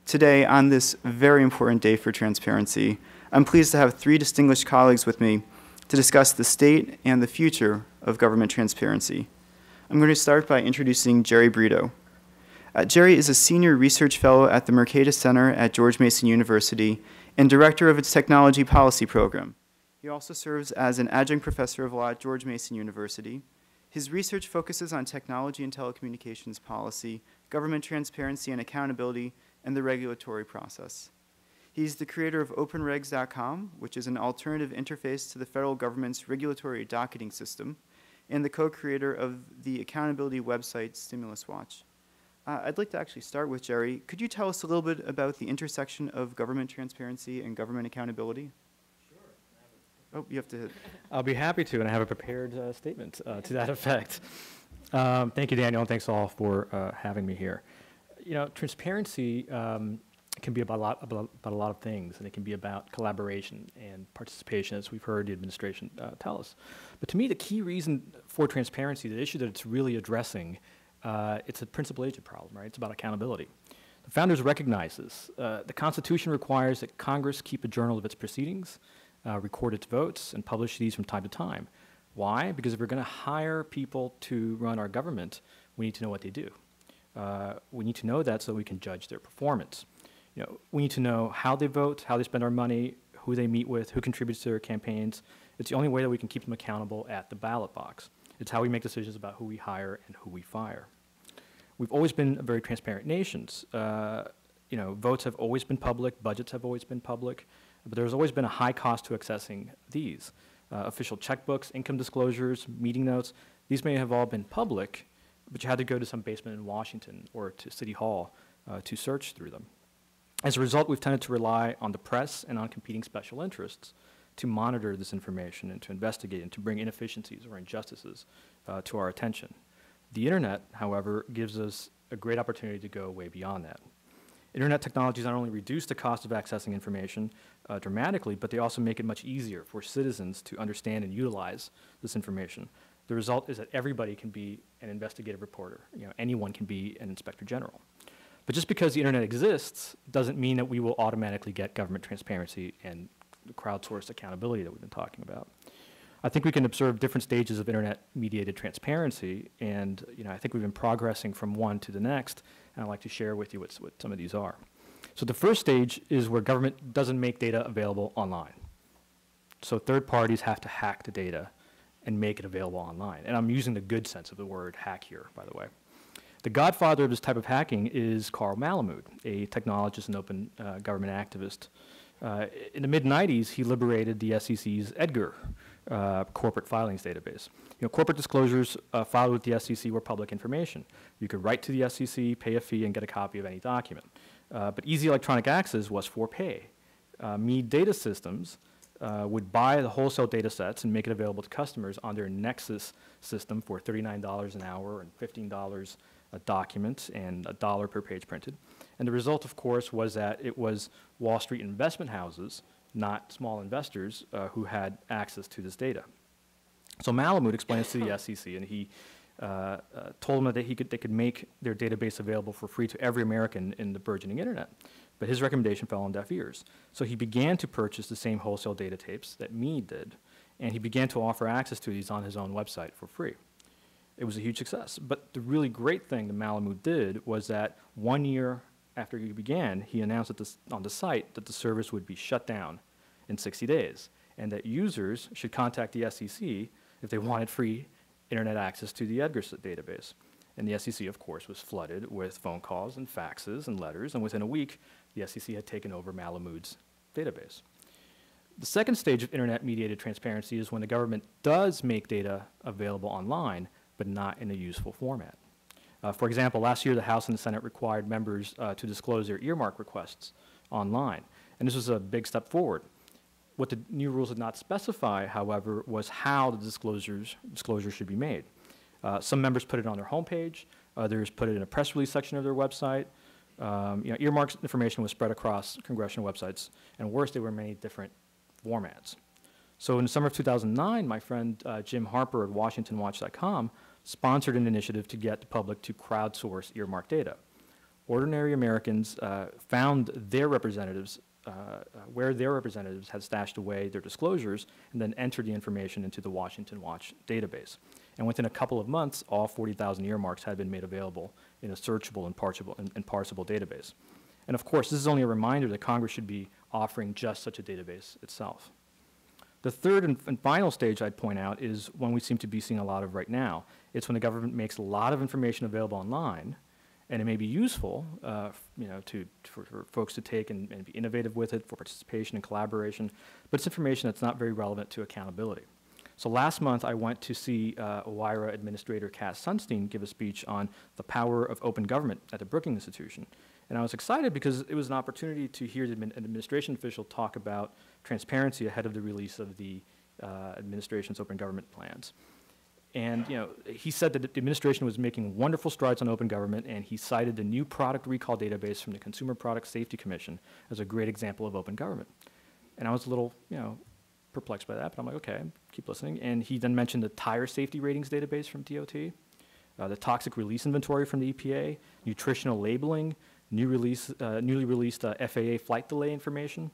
Today, on this very important day for transparency, I'm pleased to have three distinguished colleagues with me to discuss the state and the future of government transparency. I'm going to start by introducing Jerry Brito. Jerry is a senior research fellow at the Mercatus Center at George Mason University and director of its technology policy program. He also serves as an adjunct professor of law at George Mason University. His research focuses on technology and telecommunications policy, government transparency and accountability, and the regulatory process. He's the creator of OpenRegs.com, which is an alternative interface to the federal government's regulatory docketing system, and the co-creator of the accountability website Stimulus Watch. I'd like to actually start with Jerry. Could you tell us a little bit about the intersection of government transparency and government accountability? Oh, you have to. I'll be happy to, and I have a prepared statement to that effect. Thank you, Daniel, and thanks all for having me here. You know, transparency can be about a lot of things, and it can be about collaboration and participation, as we've heard the administration tell us. But to me, the key reason for transparency, the issue that it's really addressing, it's a principal agent problem, right? It's about accountability. The founders recognize this. The Constitution requires that Congress keep a journal of its proceedings, record its votes, and publish these from time to time. Why? Because if we're going to hire people to run our government, we need to know what they do. We need to know that so we can judge their performance. You know, we need to know how they vote, how they spend our money, who they meet with, who contributes to their campaigns. It's the only way that we can keep them accountable at the ballot box. It's how we make decisions about who we hire and who we fire. We've always been a very transparent nation. You know, votes have always been public, budgets have always been public, but there's always been a high cost to accessing these. Official checkbooks, income disclosures, meeting notes, these may have all been public, but you had to go to some basement in Washington or to City Hall to search through them. As a result, we've tended to rely on the press and on competing special interests to monitor this information and to investigate and to bring inefficiencies or injustices to our attention. The internet, however, gives us a great opportunity to go way beyond that. Internet technologies not only reduce the cost of accessing information dramatically, but they also make it much easier for citizens to understand and utilize this information. The result is that everybody can be an investigative reporter. You know, anyone can be an inspector general. But just because the internet exists doesn't mean that we will automatically get government transparency and the crowdsourced accountability that we've been talking about. I think we can observe different stages of internet-mediated transparency, and you know, I think we've been progressing from one to the next, and I'd like to share with you what some of these are. So the first stage is where government doesn't make data available online. So third parties have to hack the data and make it available online. And I'm using the good sense of the word hack here, by the way. The godfather of this type of hacking is Carl Malamud, a technologist and open government activist. In the mid-90s, he liberated the SEC's EDGAR corporate filings database. You know, corporate disclosures filed with the SEC were public information. You could write to the SEC, pay a fee, and get a copy of any document. But easy electronic access was for pay. Mead Data Systems would buy the wholesale data sets and make it available to customers on their Nexus system for $39 an hour and $15 a document and $1 per page printed. And the result, of course, was that it was Wall Street investment houses, not small investors, who had access to this data. So Malamud explains to the SEC, and he told them that they could make their database available for free to every American in the burgeoning internet. But his recommendation fell on deaf ears. So he began to purchase the same wholesale data tapes that Mead did, and he began to offer access to these on his own website for free. It was a huge success. But the really great thing that Malamud did was that 1 year after he began, he announced on the site that the service would be shut down in 60 days, and that users should contact the SEC if they wanted free internet access to the EDGAR database. And the SEC, of course, was flooded with phone calls and faxes and letters, and within a week, the SEC had taken over Malamud's database. The second stage of internet-mediated transparency is when the government does make data available online, but not in a useful format. For example, last year, the House and the Senate required members to disclose their earmark requests online, and this was a big step forward. What the new rules did not specify, however, was how the disclosure should be made. Some members put it on their homepage, others put it in a press release section of their website. You know, earmarks information was spread across congressional websites, and worse, they were in many different formats. So in the summer of 2009, my friend Jim Harper at WashingtonWatch.com sponsored an initiative to get the public to crowdsource earmark data. ordinary Americans found their representatives, where their representatives had stashed away their disclosures, and then entered the information into the Washington Watch database. And within a couple of months, all 40,000 earmarks had been made available in a searchable and parsable database. And of course, this is only a reminder that Congress should be offering just such a database itself. The third and final stage I'd point out is one we seem to be seeing a lot of right now. It's when the government makes a lot of information available online, and it may be useful for folks to take and be innovative with it for participation and collaboration, but it's information that's not very relevant to accountability. So last month, I went to see OIRA Administrator Cass Sunstein give a speech on the power of open government at the Brookings Institution. And I was excited because it was an opportunity to hear an administration official talk about transparency ahead of the release of the administration's open government plans. And he said that the administration was making wonderful strides on open government, and he cited the new product recall database from the Consumer Product Safety Commission as a great example of open government. And I was a little, perplexed by that, but I'm like, okay, keep listening. And he then mentioned the tire safety ratings database from DOT, the toxic release inventory from the EPA, nutritional labeling, newly released FAA flight delay information,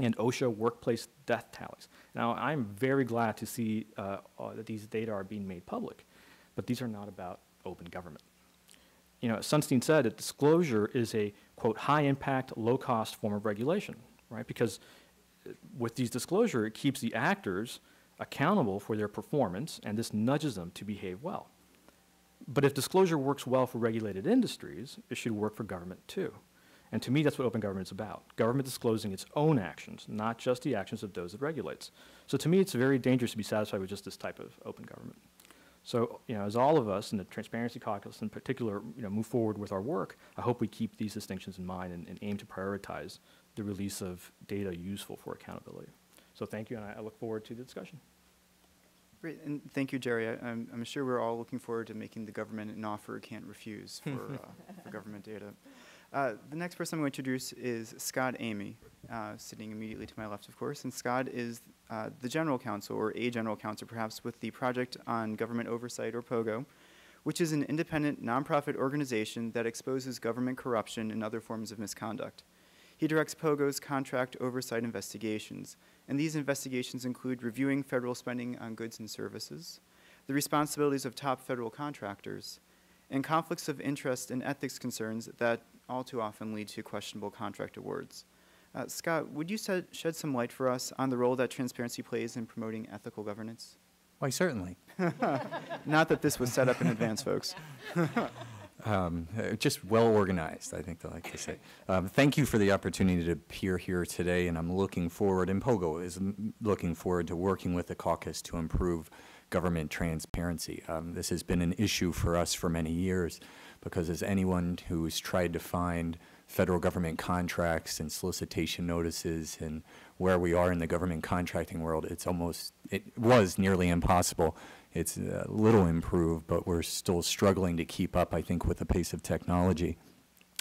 and OSHA workplace death tallies. Now, I'm very glad to see that these data are being made public, but these are not about open government. Sunstein said that disclosure is a, quote, high-impact, low-cost form of regulation, right? Because with these disclosure, it keeps the actors accountable for their performance, and this nudges them to behave well. But if disclosure works well for regulated industries, it should work for government too. And to me, that's what open government is about. Government disclosing its own actions, not just the actions of those it regulates. So to me, it's very dangerous to be satisfied with just this type of open government. So, as all of us in the Transparency Caucus in particular, move forward with our work, I hope we keep these distinctions in mind and aim to prioritize the release of data useful for accountability. So thank you, and I look forward to the discussion. Great, and thank you, Jerry. I'm sure we're all looking forward to making the government an offer it can't refuse for government data. The next person I'm going to introduce is Scott Amey, sitting immediately to my left, of course. And Scott is the general counsel, or a general counsel perhaps, with the Project on Government Oversight, or POGO, which is an independent nonprofit organization that exposes government corruption and other forms of misconduct. He directs POGO's contract oversight investigations, and these investigations include reviewing federal spending on goods and services, the responsibilities of top federal contractors, and conflicts of interest and ethics concerns that all too often lead to questionable contract awards. Scott, would you shed some light for us on the role that transparency plays in promoting ethical governance? Why, certainly. Not that this was set up in advance, folks. Just well organized, I think they like to say. Thank you for the opportunity to appear here today, and I'm looking forward, and POGO is looking forward to working with the caucus to improve government transparency. This has been an issue for us for many years, because as anyone who's tried to find federal government contracts and solicitation notices and where we are in the government contracting world, it was nearly impossible. It's a little improved, but we're still struggling to keep up, I think, with the pace of technology.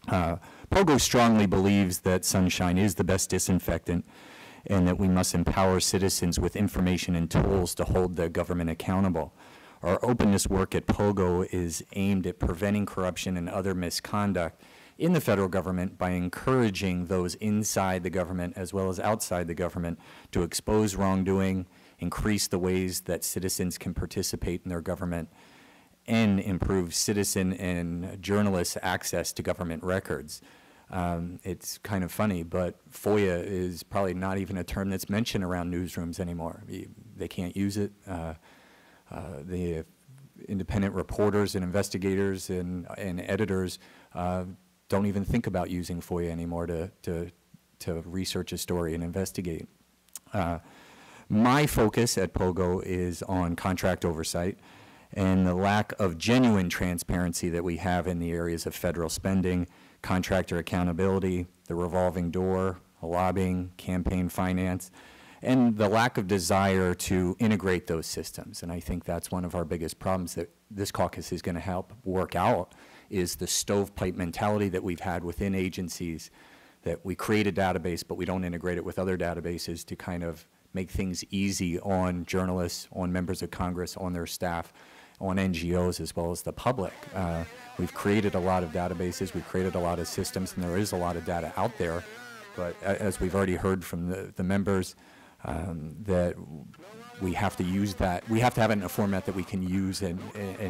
POGO strongly believes that sunshine is the best disinfectant, and that we must empower citizens with information and tools to hold the government accountable. Our openness work at POGO is aimed at preventing corruption and other misconduct in the federal government by encouraging those inside the government as well as outside the government to expose wrongdoing, increase the ways that citizens can participate in their government, and improve citizen and journalists' access to government records. It's kind of funny, but FOIA is probably not even a term that's mentioned around newsrooms anymore. They can't use it. The independent reporters and investigators and editors don't even think about using FOIA anymore to research a story and investigate. My focus at POGO is on contract oversight and the lack of genuine transparency that we have in the areas of federal spending, contractor accountability, the revolving door, lobbying, campaign finance, and the lack of desire to integrate those systems. And I think that's one of our biggest problems that this caucus is going to help work out, is the stovepipe mentality that we've had within agencies, that we create a database but we don't integrate it with other databases to kind of make things easy on journalists, on members of Congress, on their staff. on NGOs as well as the public. We've created a lot of databases, we've created a lot of systems, and there is a lot of data out there. But as we've already heard from the members, that we have to use that. We have to have it in a format that we can use and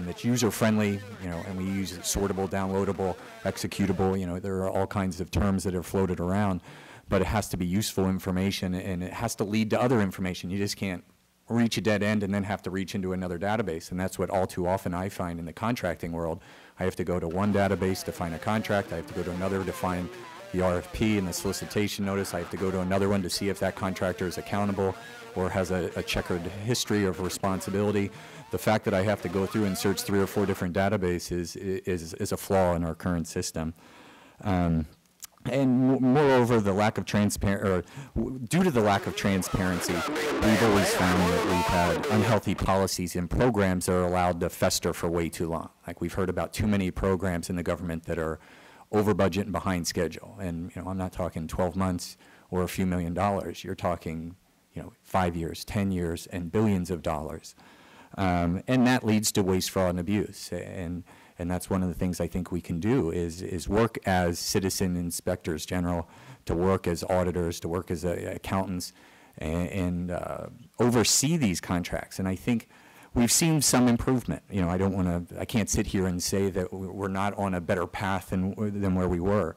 that's user-friendly, you know, and we use it sortable, downloadable, executable. You know, there are all kinds of terms that are floated around, but it has to be useful information, and it has to lead to other information. You just can't reach a dead end and then have to reach into another database, and that's what all too often I find in the contracting world. I have to go to one database to find a contract. I have to go to another to find the RFP and the solicitation notice. I have to go to another one to see if that contractor is accountable or has a checkered history of responsibility. The fact that I have to go through and search 3 or 4 different databases is a flaw in our current system. And moreover, the lack of due to the lack of transparency, we've always found that we've had unhealthy policies and programs that are allowed to fester for way too long. Like, we've heard about too many programs in the government that are over budget and behind schedule. And, you know, I'm not talking 12 months or a few $1 million. You're talking, you know, 5 years, 10 years, and billions of dollars. And that leads to waste, fraud, and abuse. And that's one of the things I think we can do is work as citizen inspectors general, to work as auditors, to work as accountants, and oversee these contracts. And I think we've seen some improvement. You know, I can't sit here and say that we're not on a better path than where we were.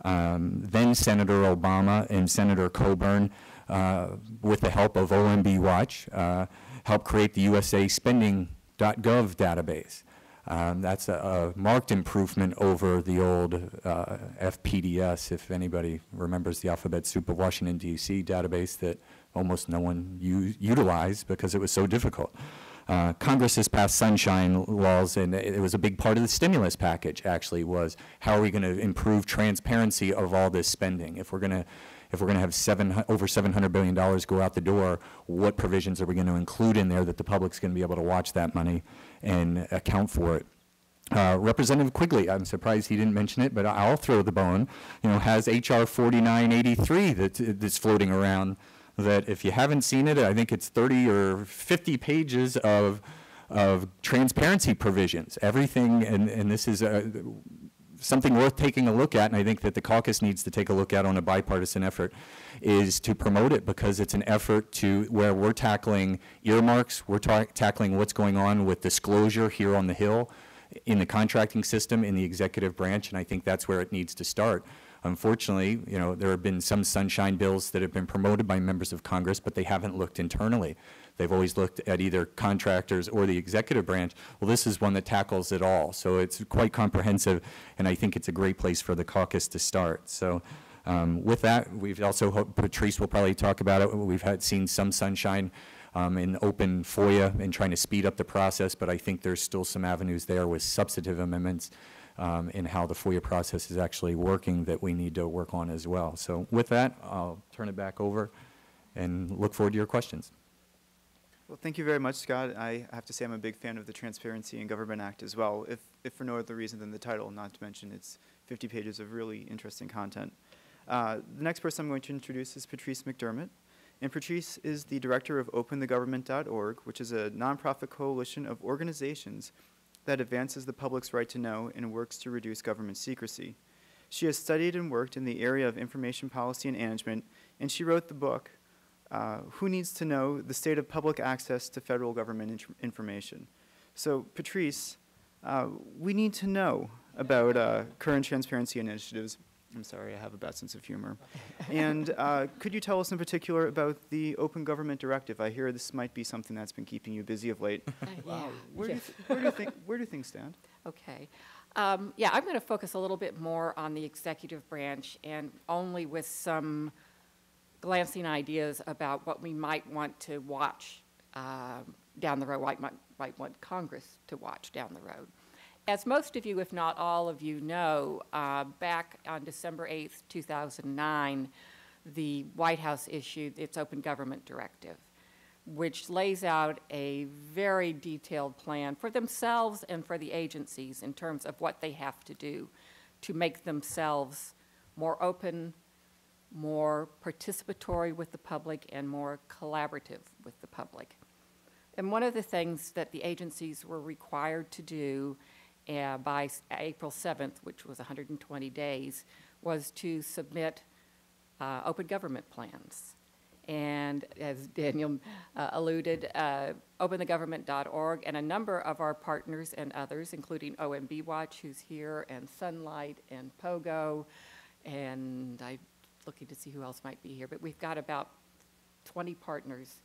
Then Senator Obama and Senator Coburn, with the help of OMB Watch, helped create the USA Spending.gov database. That's a marked improvement over the old FPDS, if anybody remembers the alphabet soup of Washington, D.C. database that almost no one utilized because it was so difficult. Congress has passed sunshine laws, and it was a big part of the stimulus package, actually, was how are we going to improve transparency of all this spending? If we're going to have over $700 billion go out the door, what provisions are we going to include in there that the public's going to be able to watch that money and account for it? Representative Quigley, I'm surprised he didn't mention it, but I'll throw the bone, you know, has H.R. 4983 that's floating around, that if you haven't seen it, I think it's 30 or 50 pages of transparency provisions. Everything, and this is something worth taking a look at, and I think that the caucus needs to take a look at on a bipartisan effort, is to promote it, because it's an effort to where we're tackling earmarks, we're tackling what's going on with disclosure here on the Hill, in the contracting system, in the executive branch, and I think that's where it needs to start. Unfortunately, you know, there have been some sunshine bills that have been promoted by members of Congress, but they haven't looked internally. They've always looked at either contractors or the executive branch. Well, this is one that tackles it all. So it's quite comprehensive, and I think it's a great place for the caucus to start. So with that, we've also hoped, Patrice will probably talk about it, we've seen some sunshine in open FOIA and trying to speed up the process, but I think there's still some avenues there with substantive amendments in how the FOIA process is actually working that we need to work on as well. So with that, I'll turn it back over and look forward to your questions. Well, thank you very much, Scott. I have to say I'm a big fan of the Transparency in Government Act as well, if for no other reason than the title, not to mention it's 50 pages of really interesting content. The next person I'm going to introduce is Patrice McDermott. And Patrice is the director of OpenTheGovernment.org, which is a nonprofit coalition of organizations that advances the public's right to know and works to reduce government secrecy. She has studied and worked in the area of information policy and management, and she wrote the book, Who Needs to Know? The State of Public Access to Federal Government Information. So, Patrice, we need to know about current transparency initiatives. I'm sorry, I have a bad sense of humor. And could you tell us in particular about the Open Government Directive? I hear this might be something that's been keeping you busy of late. Where do things stand? Okay. Yeah, I'm going to focus a little bit more on the executive branch, and only with some glancing ideas about what we might want to watch down the road, might want Congress to watch down the road. As most of you, if not all of you know, back on December 8th, 2009, the White House issued its Open Government Directive, which lays out a very detailed plan for themselves and for the agencies in terms of what they have to do to make themselves more open, more participatory with the public, and more collaborative with the public. And one of the things that the agencies were required to do by April 7th, which was 120 days, was to submit open government plans. And as Daniel alluded, openthegovernment.org and a number of our partners and others, including OMB Watch, who's here, and Sunlight, and Pogo, and I'm looking to see who else might be here, but we've got about 20 partners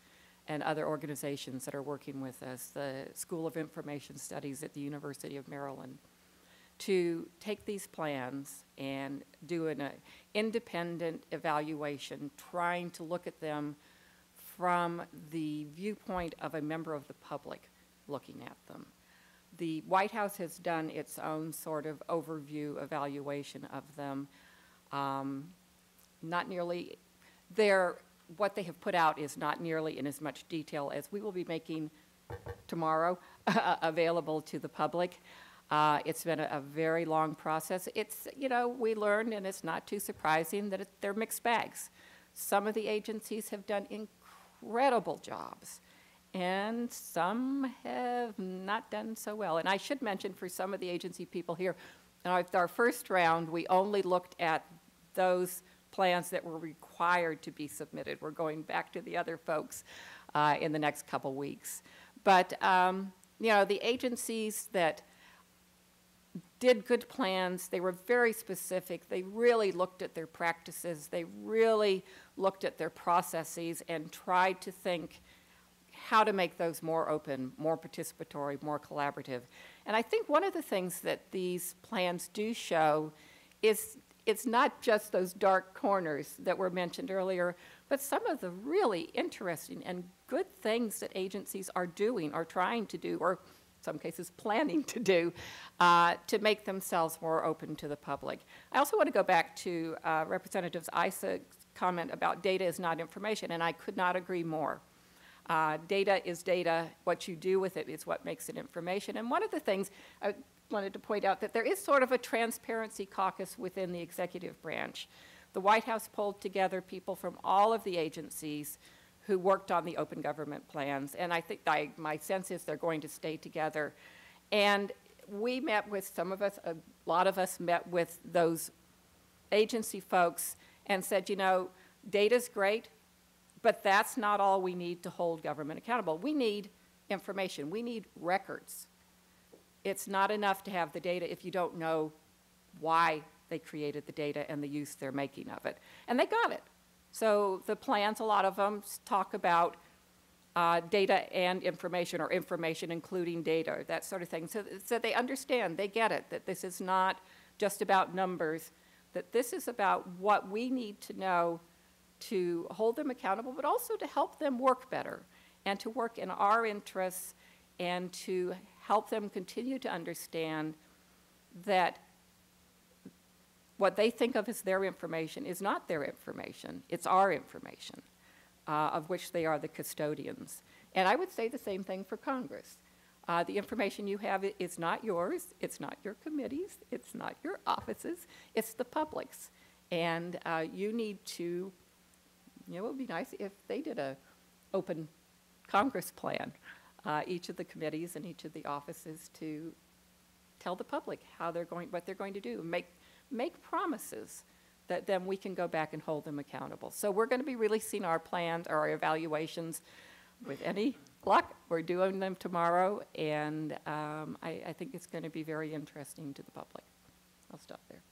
and other organizations that are working with us, the School of Information Studies at the University of Maryland, to take these plans and do an independent evaluation, trying to look at them from the viewpoint of a member of the public looking at them. The White House has done its own sort of overview evaluation of them. Not nearly, what they have put out is not nearly in as much detail as we will be making tomorrow available to the public. It's been a very long process. It's, you know, we learned, and it's not too surprising, that they're mixed bags. Some of the agencies have done incredible jobs, and some have not done so well. And I should mention for some of the agency people here, our first round, we only looked at those plans that were required to be submitted. We're going back to the other folks in the next couple weeks. But, you know, the agencies that did good plans, they were very specific. They really looked at their practices. They really looked at their processes and tried to think how to make those more open, more participatory, more collaborative. And I think one of the things that these plans do show is it's not just those dark corners that were mentioned earlier, but some of the really interesting and good things that agencies are doing, or trying to do, or in some cases planning to do, to make themselves more open to the public. I also want to go back to Representative Issa's comment about data is not information, and I could not agree more. Data is data. What you do with it is what makes it information. And one of the things I wanted to point out, that there is sort of a transparency caucus within the executive branch. The White House pulled together people from all of the agencies who worked on the open government plans, and I think my sense is they're going to stay together. And we met with some of us, a lot of us met with those agency folks and said, you know, data's great, but that's not all we need to hold government accountable. We need information. We need records. It's not enough to have the data if you don't know why they created the data and the use they're making of it. And they got it. So the plans, a lot of them talk about data and information, or information including data, that sort of thing. So they understand, they get it, that this is not just about numbers, that this is about what we need to know to hold them accountable, but also to help them work better and to work in our interests, and to help them continue to understand that what they think of as their information is not their information, it's our information, of which they are the custodians. And I would say the same thing for Congress. The information you have is not yours, it's not your committees, it's not your offices, it's the public's. And you need to, you know, it would be nice if they did an open Congress plan, each of the committees and each of the offices, to tell the public what they're going to do, make promises that then we can go back and hold them accountable. So we're going to be releasing our plans, or our evaluations, with any luck. We're doing them tomorrow, and I think it's going to be very interesting to the public. I'll stop there.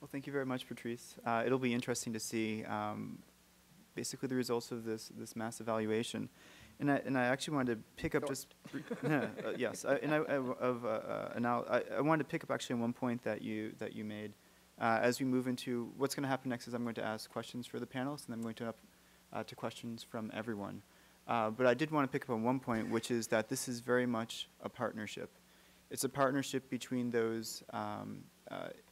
Well, thank you very much, Patrice. It'll be interesting to see basically the results of this mass evaluation. And I actually wanted to pick up just, yes, I wanted to pick up actually on one point that you made. As we move into what's going to happen next, is I'm going to ask questions for the panelists, and I'm going to to questions from everyone. But I did want to pick up on one point, which is that this is very much a partnership. It's a partnership between those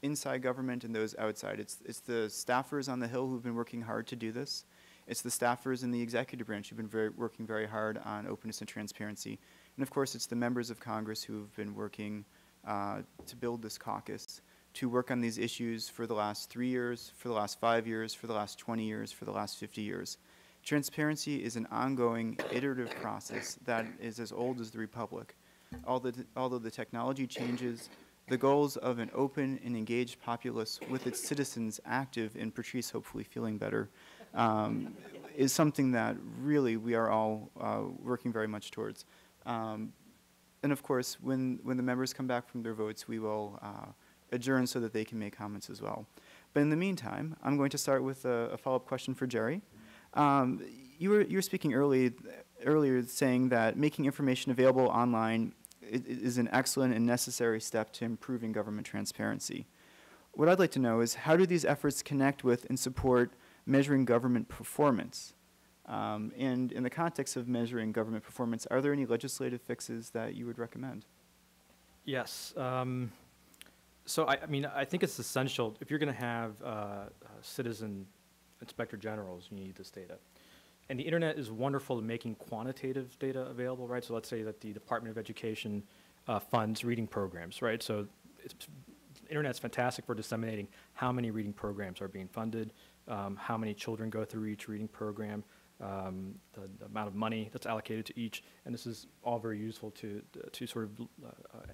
inside government and those outside. It's the staffers on the Hill who've been working hard to do this. It's the staffers in the executive branch who've been working very hard on openness and transparency. And of course, it's the members of Congress who've been working to build this caucus, to work on these issues for the last 3 years, for the last 5 years, for the last 20 years, for the last 50 years. Transparency is an ongoing, iterative process that is as old as the Republic. Although the technology changes, the goals of an open and engaged populace with its citizens active and Patrice hopefully feeling better is something that really we are all working very much towards. And of course, when the members come back from their votes, we will adjourn so that they can make comments as well. But in the meantime, I'm going to start with a follow-up question for Jerry. You were speaking earlier saying that making information available online is an excellent and necessary step to improving government transparency. What I'd like to know is how do these efforts connect with and support measuring government performance? And in the context of measuring government performance, are there any legislative fixes that you would recommend? Yes. So I mean, I think it's essential. If you're going to have citizen inspector generals, you need this data. And the internet is wonderful at making quantitative data available, right? So let's say that the Department of Education funds reading programs, right? So the internet's fantastic for disseminating how many reading programs are being funded, how many children go through each reading program, the amount of money that's allocated to each, and this is all very useful to sort of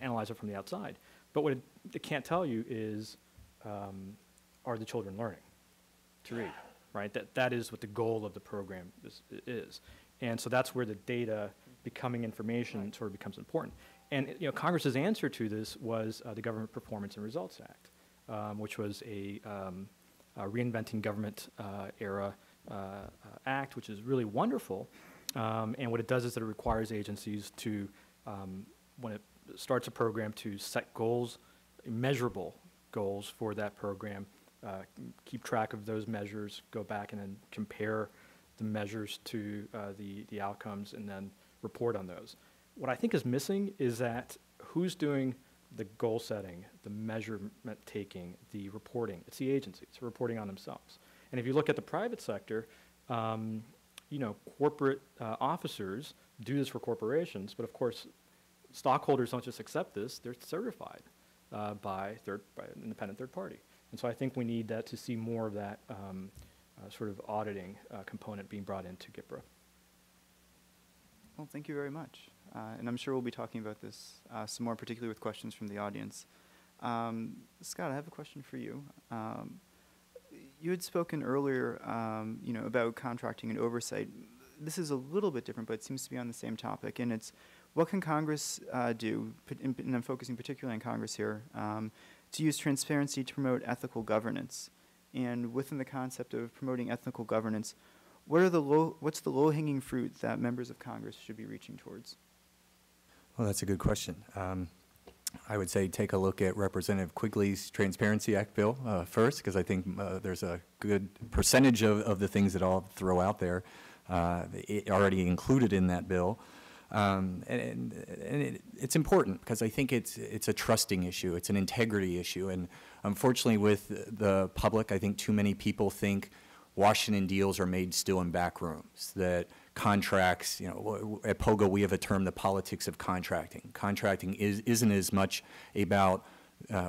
analyze it from the outside. But what it can't tell you is, are the children learning to read? Right, that is what the goal of the program is. And so that's where the data becoming information sort of becomes important. And Congress's answer to this was the Government Performance and Results Act, which was a reinventing government era act, which is really wonderful. And what it does is that it requires agencies to, when it starts a program, to set goals, measurable goals for that program, keep track of those measures, go back and then compare the measures to the outcomes, and then report on those. What I think is missing is that who's doing the goal setting, the measurement taking, the reporting? It's the agencies reporting on themselves. And if you look at the private sector, corporate officers do this for corporations, but of course, stockholders don't just accept this, they're certified by an independent third party. And so I think we need to see more of that sort of auditing component being brought into GIPRA. Well, thank you very much. And I'm sure we'll be talking about this some more, particularly with questions from the audience. Scott, I have a question for you. You had spoken earlier, about contracting and oversight. This is a little bit different, but it seems to be on the same topic, and it's what can Congress do, and I'm focusing particularly on Congress here, to use transparency to promote ethical governance. And within the concept of promoting ethical governance, what's the low-hanging fruit that members of Congress should be reaching towards? Well, that's a good question. I would say take a look at Representative Quigley's Transparency Act bill first, because I think there's a good percentage of the things that I'll throw out there already included in that bill. And it's important because I think it's a trusting issue. It's an integrity issue. And unfortunately with the public, I think too many people think Washington deals are made still in back rooms, that contracts, at POGO we have a term, the politics of contracting. Contracting isn't as much about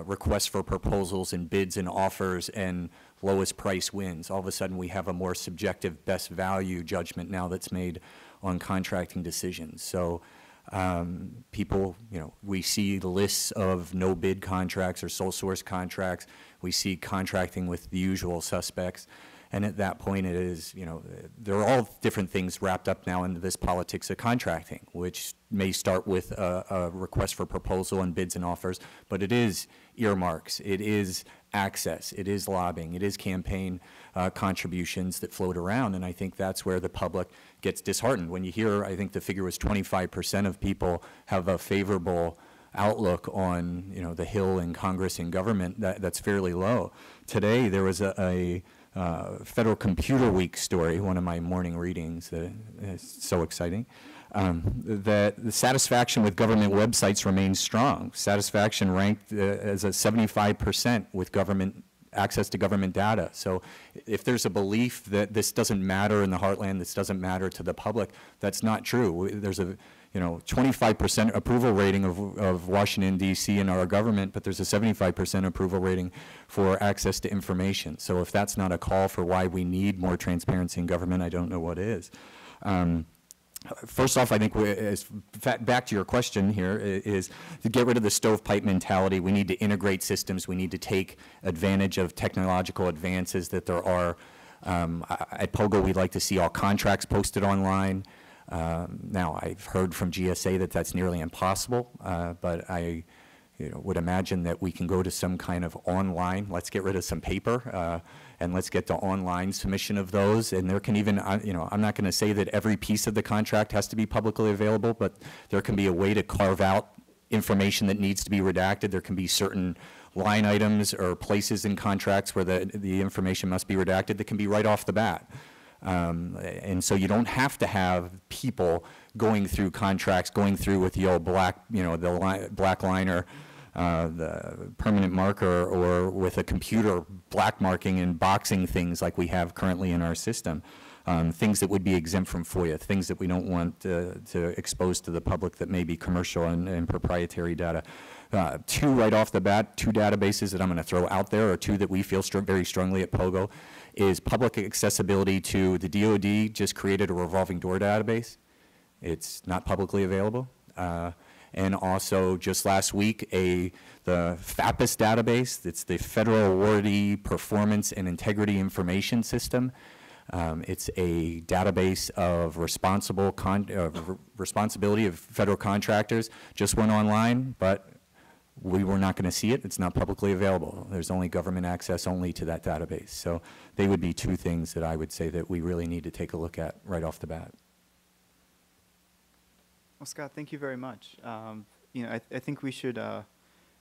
requests for proposals and bids and offers and lowest price wins. All of a sudden we have a more subjective best value judgment now that's made on contracting decisions. So people, we see the lists of no bid contracts or sole source contracts. We see contracting with the usual suspects. And at that point it is, there are all different things wrapped up now into this politics of contracting, which may start with a request for proposal and bids and offers, but it is earmarks, it is access, it is lobbying, it is campaign contributions that float around, and I think that's where the public gets disheartened. When you hear, I think the figure was 25% of people have a favorable outlook on, the Hill and Congress and government, that's fairly low. Today there was a Federal Computer Week story, one of my morning readings that is so exciting, that the satisfaction with government websites remains strong. Satisfaction ranked as a 75% with government access to government data. So if there's a belief that this doesn't matter in the heartland, this doesn't matter to the public, that's not true. There's a 25% approval rating of Washington, D.C. and our government, but there's a 75% approval rating for access to information. So if that's not a call for why we need more transparency in government, I don't know what is. First off, I think back to your question here is to get rid of the stovepipe mentality. We need to integrate systems. We need to take advantage of technological advances that there are. At POGO, we'd like to see all contracts posted online. Now, I've heard from GSA that that's nearly impossible, but I would imagine that we can go to some kind of online, let's get rid of some paper, and let's get to online submission of those. And there can even, I'm not going to say that every piece of the contract has to be publicly available, but there can be a way to carve out information that needs to be redacted. There can be certain line items or places in contracts where the information must be redacted that can be right off the bat. And so you don't have to have people going through contracts, going through with the old black, the black liner, the permanent marker, or with a computer black marking and boxing things like we have currently in our system. Things that would be exempt from FOIA, things that we don't want to expose to the public that may be commercial and proprietary data. Two right off the bat, two databases that I'm going to throw out there, or two that we feel very strongly at POGO, is public accessibility to the DoD just created a revolving door database. It's not publicly available. And also just last week, the FAPIS database, it's the Federal Awardee Performance and Integrity Information System. It's a database of responsibility of federal contractors. Just went online, but we were not going to see it. It's not publicly available. There's only government access only to that database. So they would be two things that I would say that we really need to take a look at right off the bat. Well, Scott, thank you very much. I think we should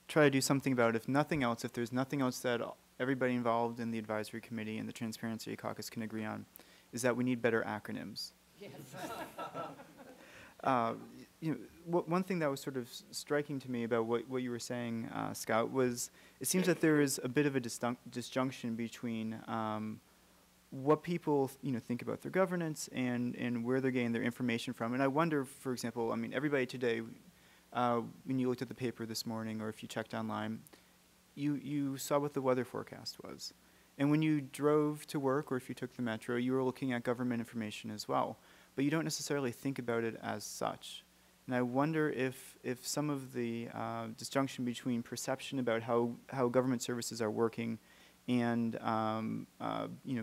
try to do something about it. If nothing else, if there's nothing else that everybody involved in the advisory committee and the Transparency Caucus can agree on, is that we need better acronyms. Yes. One thing that was sort of striking to me about what you were saying, Scott, was it seems that there is a bit of a disjunction between what people think about their governance and where they're getting their information from. And I wonder, for example, everybody today, when you looked at the paper this morning or if you checked online, you saw what the weather forecast was. And when you drove to work or if you took the metro, you were looking at government information as well. But you don't necessarily think about it as such. And I wonder if some of the disjunction between perception about how government services are working and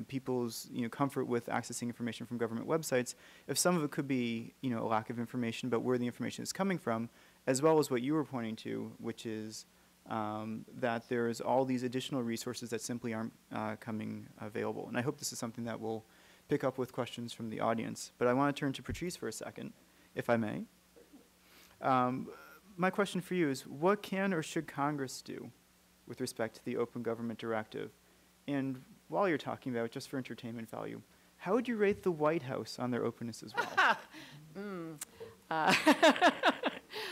people's comfort with accessing information from government websites, if some of it could be a lack of information about where the information is coming from, as well as what you were pointing to, which is that there's all these additional resources that simply aren't coming available. And I hope this is something that will pick up with questions from the audience. But I want to turn to Patrice for a second, if I may. My question for you is, what can or should Congress do with respect to the Open Government Directive? And while you're talking about it, just for entertainment value, how would you rate the White House on their openness as well?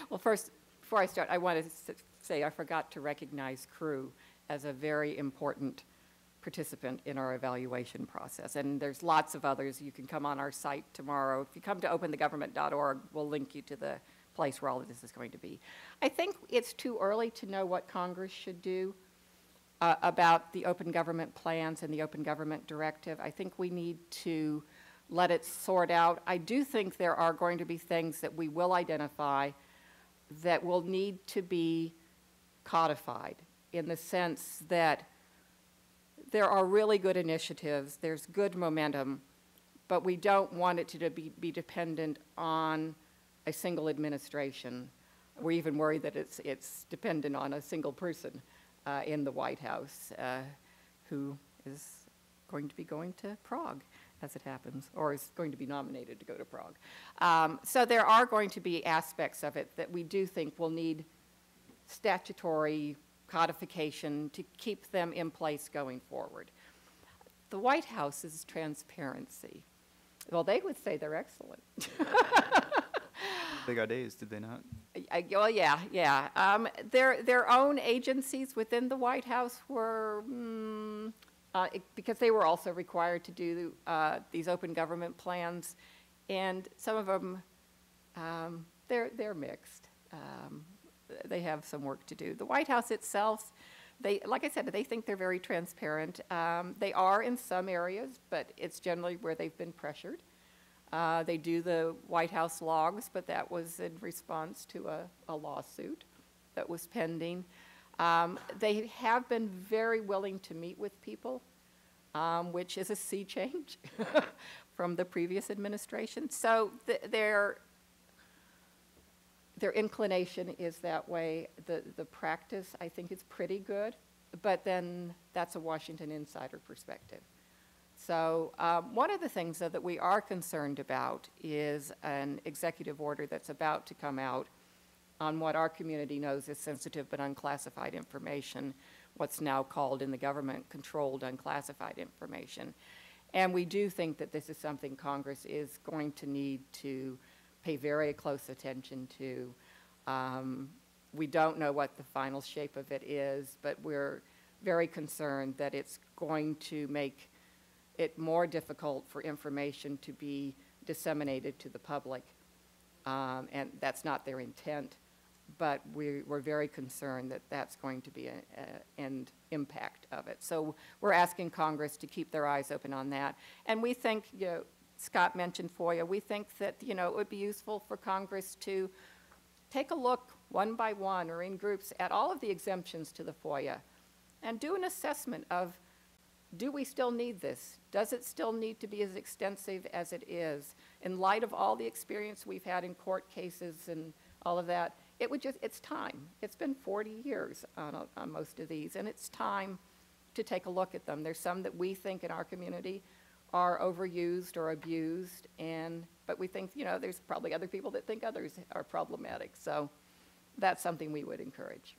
Well, first, before I start, I want to say I forgot to recognize Crew as a very important participant in our evaluation process. And there's lots of others. You can come on our site tomorrow. If you come to openthegovernment.org, we'll link you to the place where all of this is going to be. I think it's too early to know what Congress should do about the open government plans and the open government directive. I think we need to let it sort out. I do think there are going to be things that we will identify that will need to be codified in the sense that there are really good initiatives, there's good momentum, but we don't want it to be dependent on a single administration. We're even worried that it's dependent on a single person in the White House who is going to be going to Prague, as it happens, or is going to be nominated to go to Prague. So there are going to be aspects of it that we do think will need statutory codification to keep them in place going forward. The White House's transparency, well, they would say they're excellent. They got A's, did they not? Well, yeah. Their own agencies within the White House were, because they were also required to do these open government plans, and some of them they're mixed. They have some work to do. The White House itself, like I said, they think they're very transparent. They are in some areas, but it's generally where they've been pressured. They do the White House logs, but that was in response to a lawsuit that was pending. They have been very willing to meet with people, which is a sea change from the previous administration. So their inclination is that way. The practice, I think, is pretty good, but then that's a Washington insider perspective. So one of the things, though, that we are concerned about is an executive order that's about to come out on what our community knows is sensitive but unclassified information, what's now called in the government controlled unclassified information. And we do think that this is something Congress is going to need to pay very close attention to. We don't know what the final shape of it is, but we're very concerned that it's going to make it more difficult for information to be disseminated to the public. And that's not their intent, but we're very concerned that that's going to be an impact of it. So we're asking Congress to keep their eyes open on that. And we think, Scott mentioned FOIA, we think that, it would be useful for Congress to take a look one by one or in groups at all of the exemptions to the FOIA and do an assessment of, do we still need this? Does it still need to be as extensive as it is? In light of all the experience we've had in court cases and all of that, it's time. It's been 40 years on most of these, and it's time to take a look at them. There's some that we think in our community are overused or abused, but we think, there's probably other people that think others are problematic. So that's something we would encourage.